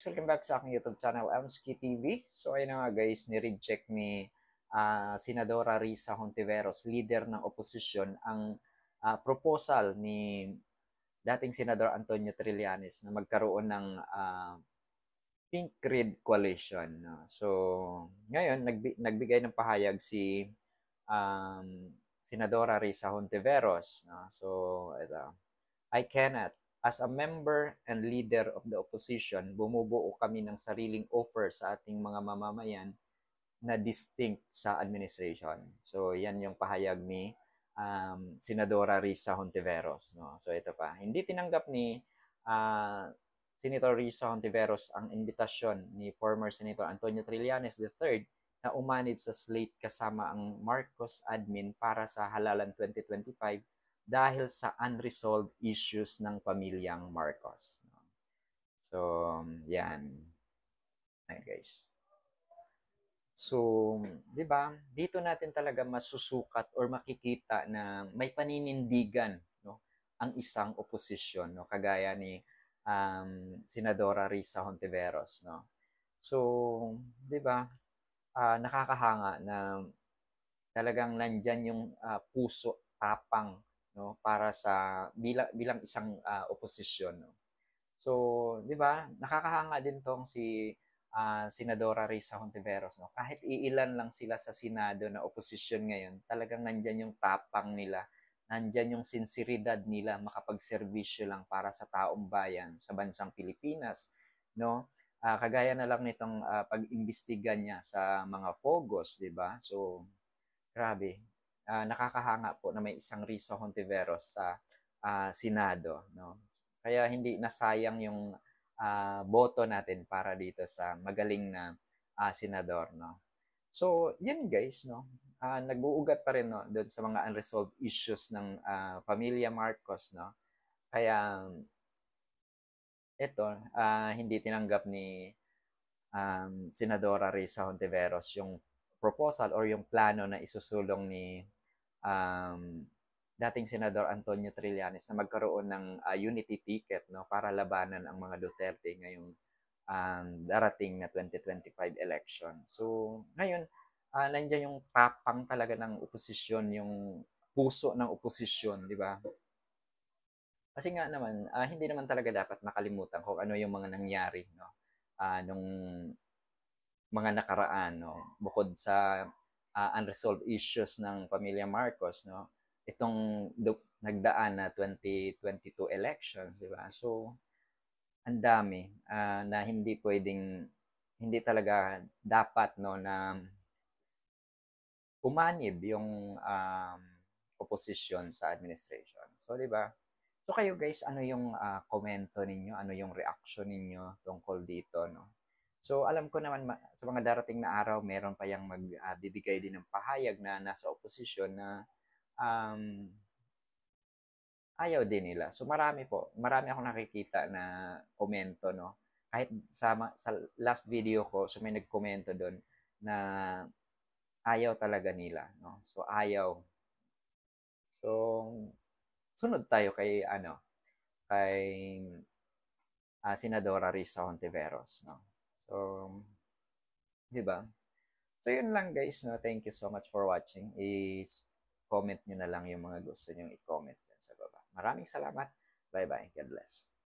Welcome back sa aking YouTube channel, Amski TV. So ayun na nga guys, ni-reject ni Senadora Risa Hontiveros, leader ng oposisyon, ang proposal ni dating Senador Antonio Trillanes na magkaroon ng Pink Red Coalition. No? So ngayon, nagbigay ng pahayag si Senadora Risa Hontiveros. No? So ito, I cannot. As a member and leader of the opposition, bumubuo kami ng sariling offer sa ating mga mamamayan na distinct sa administration. So, yan yung pahayag ni Senadora Risa Hontiveros. No? So, ito pa. Hindi tinanggap ni Senator Risa Hontiveros ang imbitasyon ni former Senator Antonio Trillanes III na umanib sa slate kasama ang Marcos admin para sa halalan 2025 dahil sa unresolved issues ng pamilyang Marcos. So, yan. Ayan guys. So, 'di ba? Dito natin talaga masusukat or makikita na may paninindigan, no, ang isang oposisyon, no, kagaya ni Senadora Risa Hontiveros, no. So, 'di ba? Nakakahanga na talagang nandiyan yung puso, tapang, no, para sa bilang isang oposisyon, no. So, 'di ba? Nakakahanga din tong si Senadora Risa Hontiveros, no. Kahit iilan lang sila sa Senado na oposisyon ngayon, talagang nandiyan yung tapang nila, nandiyan yung sinseridad nila makapagserbisyo lang para sa taong bayan sa bansang Pilipinas, no. Kagaya na lang nitong pag-imbestiga niya sa mga Fogos, 'di ba? So, grabe. Nakakahanga po na may isang Risa Hontiveros sa Senado, no? Kaya hindi nasayang yung boto natin para dito sa magaling na senador, no? So, yun guys, no? Nag-uugat pa rin, no, doon sa mga unresolved issues ng pamilya Marcos, no? Kaya ito, hindi tinanggap ni Senadora Risa Hontiveros yung proposal or yung plano na isusulong ni um, dating Senador Antonio Trillanes na magkaroon ng unity ticket, no, para labanan ang mga Duterte ngayong darating na 2025 election. So, ngayon, nandiyan yung tapang talaga ng oposisyon, yung puso ng oposisyon, di ba? Kasi nga naman, hindi naman talaga dapat makalimutan kung ano yung mga nangyari, no? Nung mga nakaraan, no? Bukod sa unresolved issues ng pamilya Marcos, no? Itong nagdaan na 2022 elections, di ba? So, ang dami na hindi pwedeng, hindi talaga dapat, no, na umanib yung opposition sa administration. So, di ba? So, kayo guys, ano yung komento ninyo? Ano yung reaction ninyo tungkol dito, no? So, alam ko naman sa mga darating na araw, meron pa yung magbibigay din ng pahayag na nasa oposisyon na um, ayaw din nila. So, marami akong nakikita na komento, no? Kahit sa last video ko, so may nagkomento doon na ayaw talaga nila, no? So, ayaw. So, sunod tayo kay, kay Senadora Risa Hontiveros, no? So, di ba? So, yun lang guys, no? Thank you so much for watching. Comment nyo na lang yung mga gusto nyo i-comment dyan sa baba. Maraming salamat. Bye-bye. God bless.